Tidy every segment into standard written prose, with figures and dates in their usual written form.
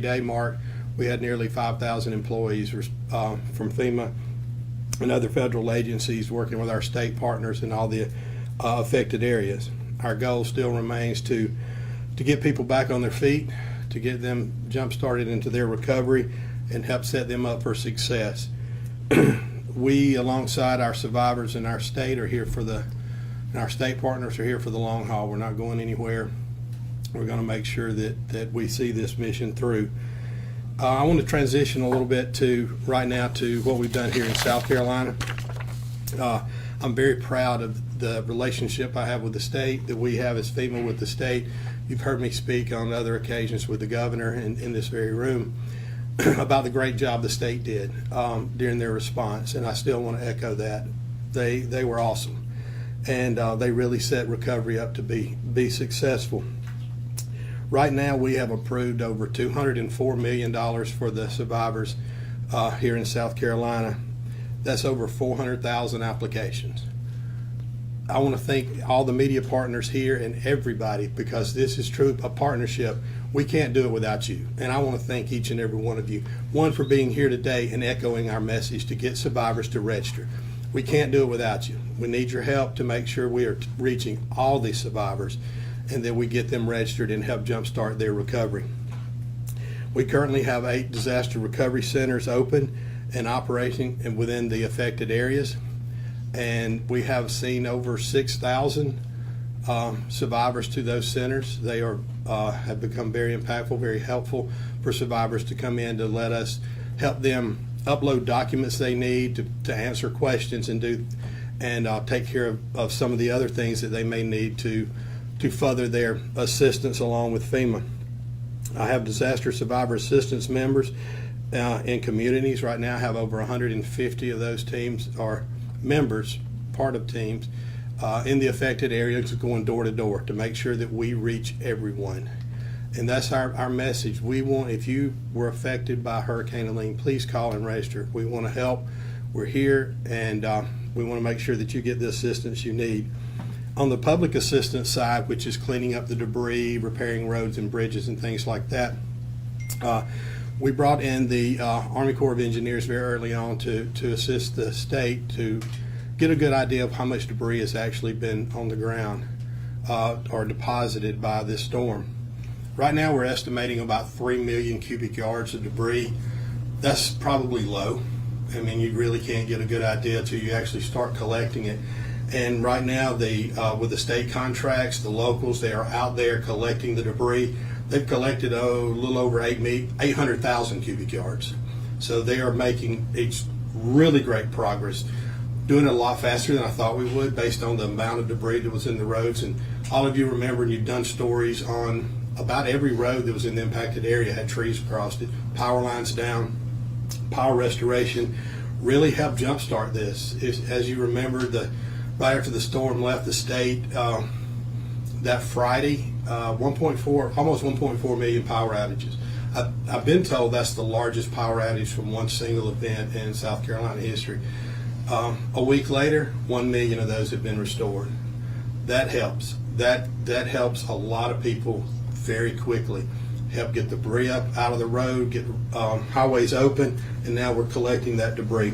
day mark, we had nearly 5,000 employees from FEMA and other federal agencies working with our state partners in all the affected areas. Our goal still remains to get people back on their feet, to get them jump-started into their recovery and help set them up for success. We, alongside our survivors in our state, are here and our state partners are here for the long haul. We're not going anywhere. We're going to make sure that we see this mission through. I want to transition a little bit right now to what we've done here in South Carolina. I'm very proud of the relationship I have with the state, that we have as FEMA with the state. You've heard me speak on other occasions with the governor in this very room about the great job the state did during their response, and I still want to echo that. They were awesome, and they really set recovery up to be successful. Right now, we have approved over $204 million for the survivors here in South Carolina. That's over 400,000 applications. I want to thank all the media partners here and everybody, because this is true a partnership. We can't do it without you. And I want to thank each and every one of you. One, for being here today and echoing our message to get survivors to register. We can't do it without you. We need your help to make sure we are reaching all these survivors and that we get them registered and help jumpstart their recovery. We currently have 8 disaster recovery centers open and operating and within the affected areas, and we have seen over 6,000 survivors to those centers. They have become very impactful, very helpful for survivors to come in to let us help them upload documents they need to answer questions and take care of some of the other things that they may need to further their assistance along with FEMA. I have disaster survivor assistance members in communities right now. I have over 150 of those teams are members, part of teams, in the affected areas, going door to door to make sure that we reach everyone. And that's our message. We want, if you were affected by Hurricane Helene, please call and register. We want to help. We're here, and we want to make sure that you get the assistance you need. On the public assistance side, which is cleaning up the debris, repairing roads and bridges and things like that, we brought in the Army Corps of Engineers very early on to assist the state to get a good idea of how much debris has actually been on the ground or deposited by this storm. Right now we're estimating about 3 million cubic yards of debris. That's probably low. I mean, you really can't get a good idea until you actually start collecting it. And right now, with the state contracts, the locals, they are out there collecting the debris. They've collected a little over 800,000 cubic yards. So they are making really great progress, doing it a lot faster than I thought we would based on the amount of debris that was in the roads. And all of you remember, and you've done stories on about every road that was in the impacted area had trees across it, power lines down, power restoration really helped jumpstart this. As you remember, right after the storm left the state, that Friday, almost 1.4 million power outages. I've been told that's the largest power outage from one single event in South Carolina history. A week later, 1 million of those have been restored. That helps. That helps a lot of people very quickly. Help get debris up out of the road, get highways open, and now we're collecting that debris.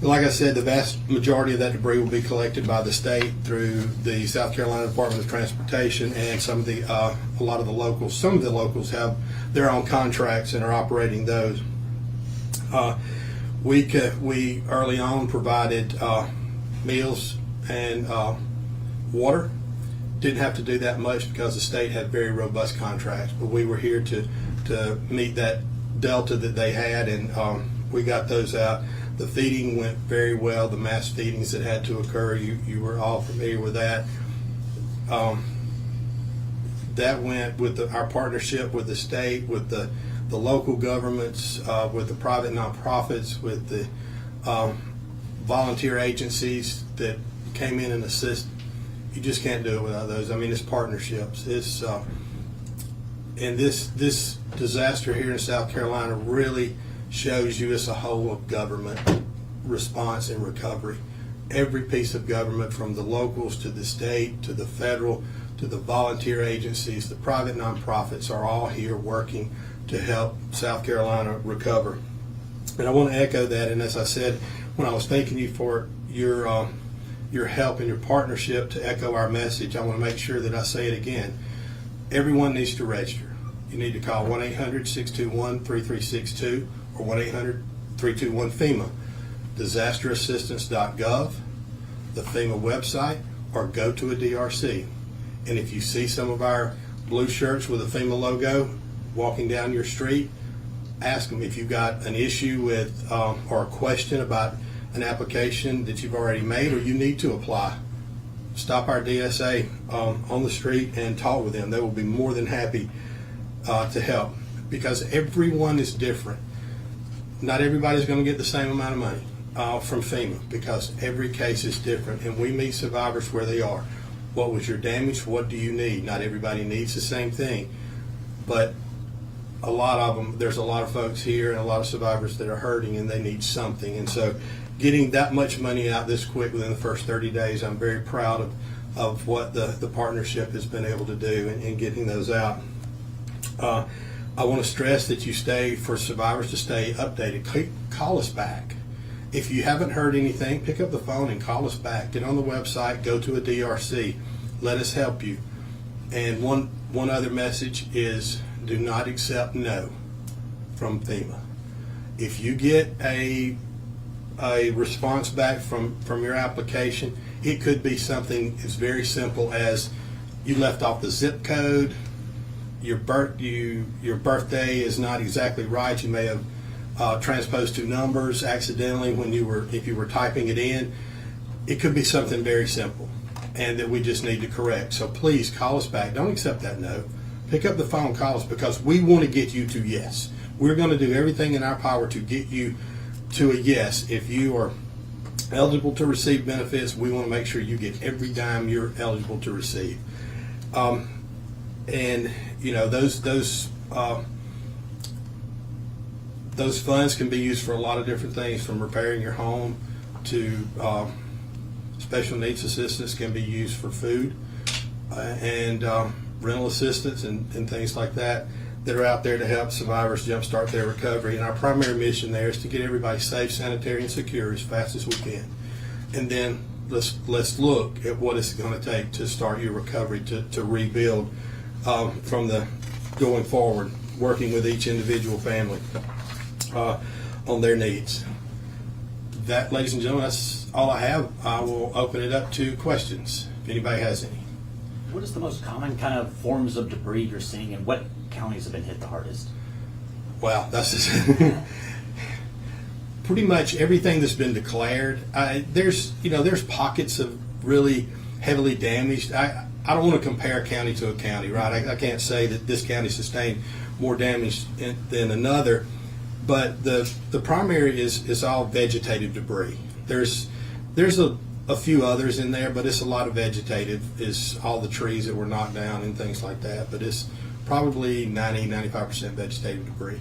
Like I said, the vast majority of that debris will be collected by the state through the South Carolina Department of Transportation and a lot of the locals. Some of the locals have their own contracts and are operating those. We early on provided meals and water. Didn't have to do that much because the state had very robust contracts, but we were here to meet that delta that they had, and we got those out. The feeding went very well, the mass feedings that had to occur. You were all familiar with that. That went with our partnership with the state, with the local governments, with the private nonprofits, with the volunteer agencies that came in and assist. You just can't do it without those. I mean, it's partnerships. And this disaster here in South Carolina really shows you it's a whole of government response and recovery. Every piece of government, from the locals to the state to the federal to the volunteer agencies, the private nonprofits are all here working to help South Carolina recover. And I want to echo that, and as I said when I was thanking you for your help and your partnership to echo our message, I want to make sure that I say it again. Everyone needs to register. You need to call 1-800-621-3362 or 1-800-321-FEMA, disasterassistance.gov, the FEMA website, or go to a DRC. And if you see some of our blue shirts with a FEMA logo walking down your street, ask them if you've got an issue with or a question about an application that you've already made or you need to apply. Stop our DSA on the street and talk with them. They will be more than happy to help, because everyone is different. Not everybody's going to get the same amount of money from FEMA, because every case is different, and we meet survivors where they are. What was your damage? What do you need? Not everybody needs the same thing, but a lot of them, there's a lot of folks here and a lot of survivors that are hurting and they need something. And so getting that much money out this quick within the first 30 days, I'm very proud of what the partnership has been able to do in getting those out. I want to stress that you stay, for survivors to stay updated. Call us back. If you haven't heard anything, pick up the phone and call us back. Get on the website, go to a DRC. Let us help you. And one other message is, do not accept no from FEMA. If you get a response back from your application, it could be something as very simple as you left off the zip code, your birthday is not exactly right, you may have transposed two numbers accidentally if you were typing it in. It could be something very simple and that we just need to correct. So please call us back. Don't accept that no. Pick up the phone, call us, because we want to get you to yes. We're going to do everything in our power to get you to a yes. If you are eligible to receive benefits, we want to make sure you get every dime you're eligible to receive. And you know, those funds can be used for a lot of different things, from repairing your home to special needs assistance can be used for food and rental assistance and things like that are out there to help survivors jumpstart their recovery. And our primary mission there is to get everybody safe, sanitary, and secure as fast as we can. And then let's look at what it's going to take to start your recovery, to rebuild from the going forward, working with each individual family on their needs. That, ladies and gentlemen, that's all I have. I will open it up to questions if anybody has any. What is the most common kind of forms of debris you're seeing, and what counties have been hit the hardest? Wow, that's just pretty much everything that's been declared. There's pockets of really heavily damaged. I don't want to compare county to a county, right? I can't say that this county sustained more damage than another, but the primary is all vegetative debris. There's a few others in there, but it's a lot of vegetative, is all the trees that were knocked down and things like that, but it's probably 90-95% vegetative debris.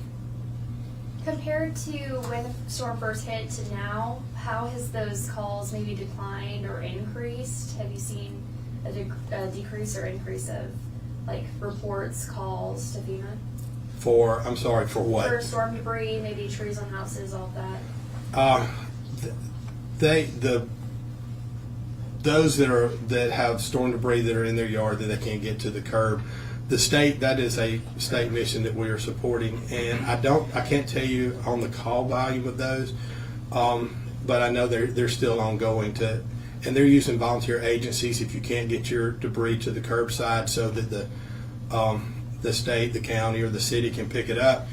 Compared to when the storm first hit to now, how has those calls maybe declined or increased? Have you seen a decrease or increase of reports, calls to FEMA? For what? For storm debris, maybe trees on houses, all of that. Those that have storm debris that are in their yard that they can't get to the curb, that is a state mission that we are supporting, and I can't tell you on the call volume of those, but I know they're still ongoing and they're using volunteer agencies if you can't get your debris to the curbside, so that the state, the county, or the city can pick it up.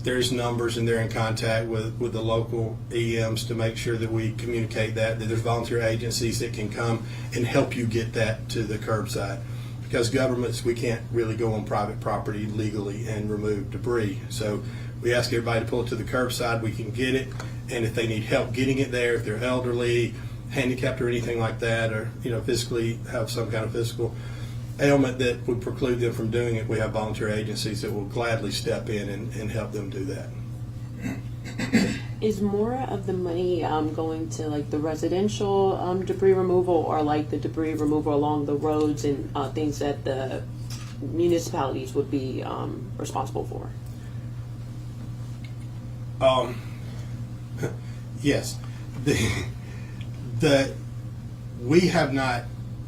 There's numbers, and they're in contact with the local EMs to make sure that we communicate that there's volunteer agencies that can come and help you get that to the curbside. Because governments, we can't really go on private property legally and remove debris. So we ask everybody to pull it to the curbside. We can get it, and if they need help getting it there, if they're elderly, handicapped, or anything like that, or physically have some kind of physical ailment that would preclude them from doing it, we have volunteer agencies that will gladly step in and help them do that. Is more of the money going to like the residential debris removal, or like the debris removal along the roads and things that the municipalities would be responsible for? Yes, we have not.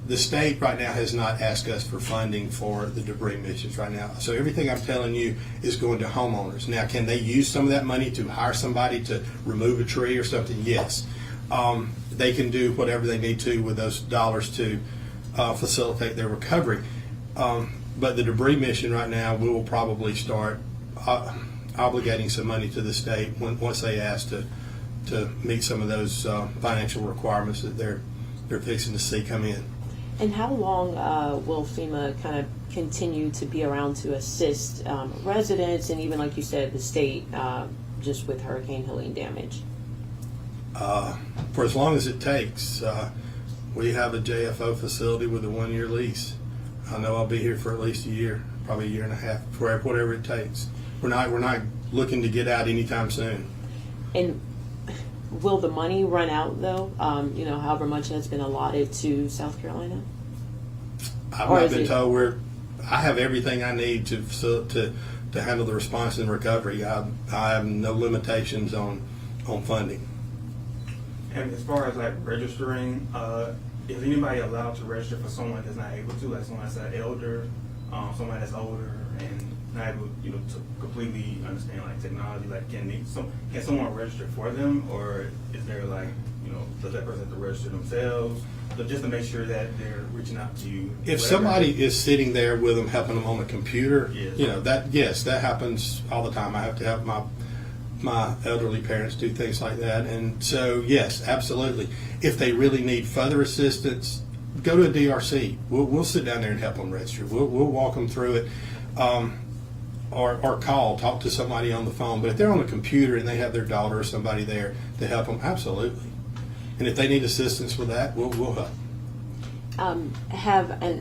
The state right now has not asked us for funding for the debris missions right now. So everything I'm telling you is going to homeowners. Now, can they use some of that money to hire somebody to remove a tree or something? Yes. They can do whatever they need to with those dollars to facilitate their recovery. But the debris mission right now, we will probably start obligating some money to the state once they ask to meet some of those financial requirements that they're fixing to see come in. And how long will FEMA kind of continue to be around to assist residents and even, like you said, the state just with Hurricane Helene damage? For as long as it takes. We have a JFO facility with a 1-year lease. I know I'll be here for at least a year, probably a year and a half, whatever it takes. We're not looking to get out anytime soon. And will the money run out though? However much has been allotted to South Carolina? I've Or not is been it- told I have everything I need to handle the response and recovery. I have no limitations on funding. And as far as like registering, is anybody allowed to register for someone that's not able to, like someone that's an elder, someone that's older and not able, to completely understand like technology? Like, can someone register for them, or is there like, does that person have to register themselves? So just to make sure that they're reaching out to you. If whatever. somebody is sitting there with them, helping them on the computer, Yes. that happens all the time. I have to have my elderly parents do things like that, and so yes, absolutely. If they really need further assistance, go to a DRC. We'll sit down there and help them register. We'll walk them through it, or talk to somebody on the phone. But if they're on the computer and they have their daughter or somebody there to help them, absolutely. And if they need assistance with that, we'll help. And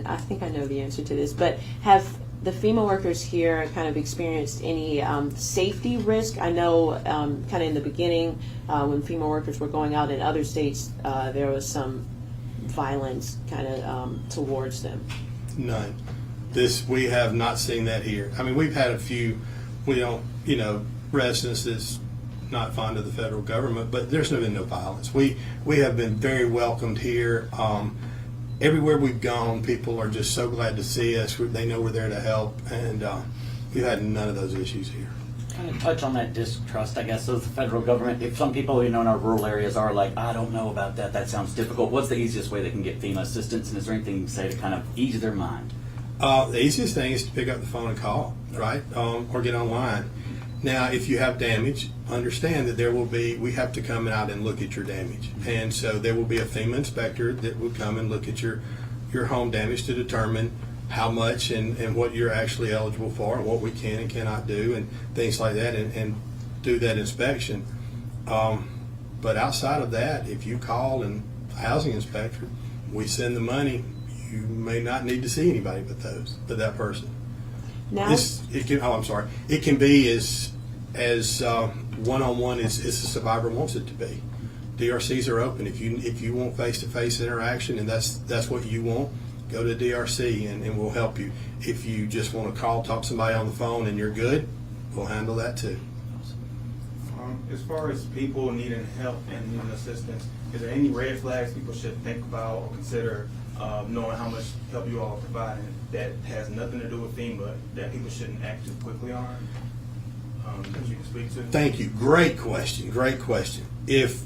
I think I know the answer to this, but have the FEMA workers here kind of experienced any safety risk? I know kind of in the beginning when FEMA workers were going out in other states, there was some violence kind of towards them. None. We have not seen that here. I mean, we've had a few, residents that's not fond of the federal government, but there's been no violence. We have been very welcomed here. Everywhere we've gone, people are just so glad to see us. They know we're there to help, and we've had none of those issues here. Kind of touch on that distrust, I guess, of the federal government. If some people, in our rural areas are like, I don't know about that, that sounds difficult. What's the easiest way they can get FEMA assistance, and is there anything you can say to kind of ease their mind? The easiest thing is to pick up the phone and call, right? Or get online. Now, if you have damage, understand that we have to come out and look at your damage. And so there will be a FEMA inspector that will come and look at your home damage to determine how much and what you're actually eligible for and what we can and cannot do and things like that and do that inspection. But outside of that, if you call and a housing inspector, we send the money, you may not need to see anybody but that person. Now, It can be as one-on-one as the survivor wants it to be. DRCs are open. If you want face-to-face interaction and that's what you want, go to DRC and we'll help you. If you just want to talk to somebody on the phone and you're good, we'll handle that too. As far as people needing help and needing assistance, is there any red flags people should think about or consider, knowing how much help you all are providing that has nothing to do with FEMA, that people shouldn't act too quickly on? That you can speak to? Thank you. Great question. If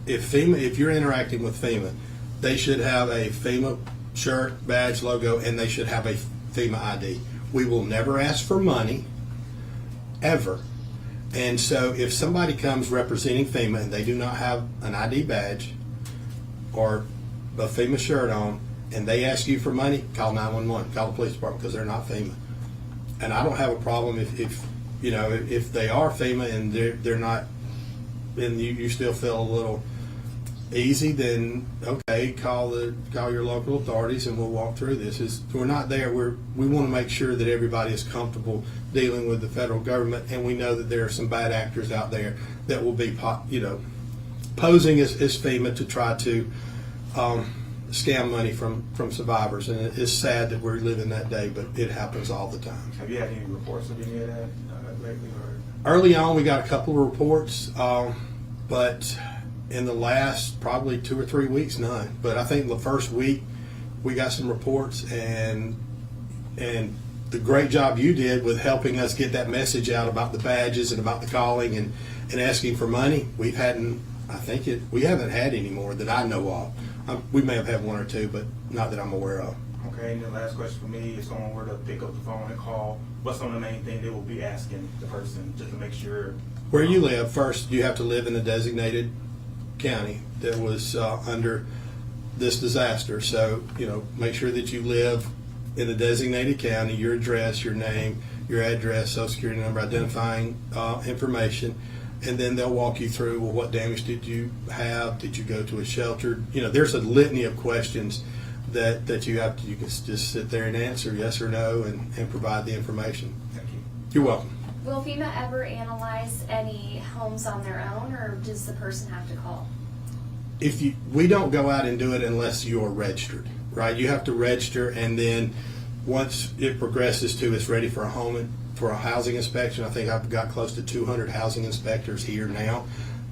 you're interacting with FEMA, they should have a FEMA shirt, badge, logo, and they should have a FEMA ID. We will never ask for money, ever. And so if somebody comes representing FEMA and they do not have an ID badge or a FEMA shirt on, and they ask you for money, call 911, call the police department, because they're not FEMA. And I don't have a problem if they are FEMA and they're not, and you still feel a little easy, then okay, call your local authorities and we'll walk through this. We're not there. We want to make sure that everybody is comfortable dealing with the federal government, and we know that there are some bad actors out there that will be, posing as FEMA to try to scam money from survivors. And it's sad that we're living that day, but it happens all the time. Have you had any reports of any of that lately? Or? Early on, we got a couple of reports, but in the last probably 2 or 3 weeks, none. But I think the first week we got some reports, and the great job you did with helping us get that message out about the badges and about the calling and asking for money. We haven't had any more that I know of. We may have had 1 or 2, but not that I'm aware of. Okay, and the last question for me, if someone were to pick up the phone and call, what's some of the main thing they will be asking the person just to make sure? Where you live, first you have to live in a designated county that was under this disaster. So, make sure that you live in a designated county, your address, your name, your address, social security number, identifying information, and then they'll walk you through, well, what damage did you have? Did you go to a shelter? There's a litany of questions that you have to, you can just sit there and answer yes or no and provide the information. Thank you. You're welcome. Will FEMA ever analyze any homes on their own, or does the person have to call? We don't go out and do it unless you're registered, right? You have to register, and then once it progresses to it's ready for a housing inspection. I think I've got close to 200 housing inspectors here now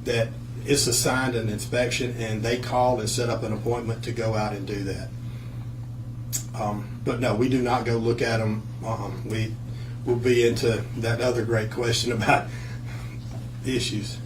that it's assigned an inspection, and they call and set up an appointment to go out and do that. But no, we do not go look at them. We will be into that other great question about issues.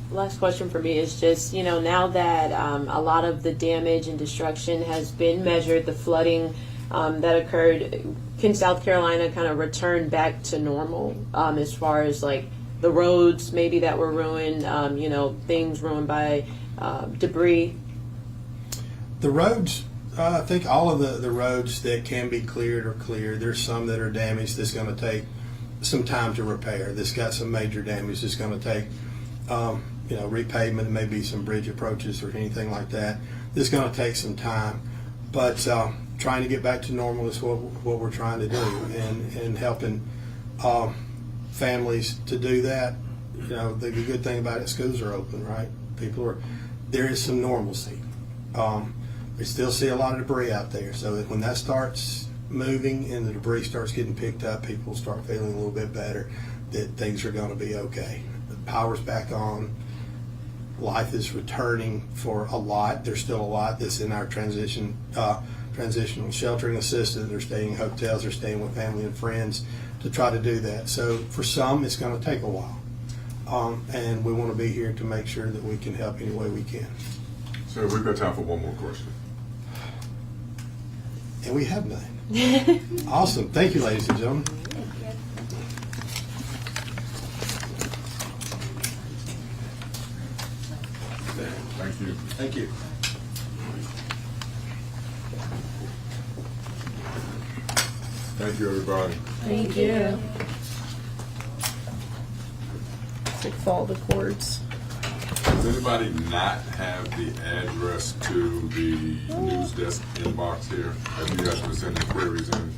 Last question for me is just, now that a lot of the damage and destruction has been measured, the flooding that occurred, can South Carolina kind of return back to normal as far as like the roads maybe that were ruined, things ruined by debris? The roads, I think all of the roads that can be cleared are cleared. There's some that are damaged that's going to take some time to repair. That's got some major damage that's going to take repavement, maybe some bridge approaches or anything like that. It's going to take some time, but trying to get back to normal is what we're trying to do, and helping families to do that. The good thing about it, schools are open, right? There is some normalcy. We still see a lot of debris out there, so that when that starts moving and the debris starts getting picked up, people start feeling a little bit better that things are going to be okay. The power's back on. Life is returning for a lot. There's still a lot that's in our transitional sheltering assistance. They're staying in hotels. They're staying with family and friends to try to do that. So for some, it's going to take a while. And we want to be here to make sure that we can help any way we can. So we've got time for one more question. And we have none. Awesome. Thank you, ladies and gentlemen. Thank you. Thank you. Thank you, everybody. Thank you. It's like fall the cords. Does anybody not have the address to the news desk inbox here? Have you guys been sending queries in?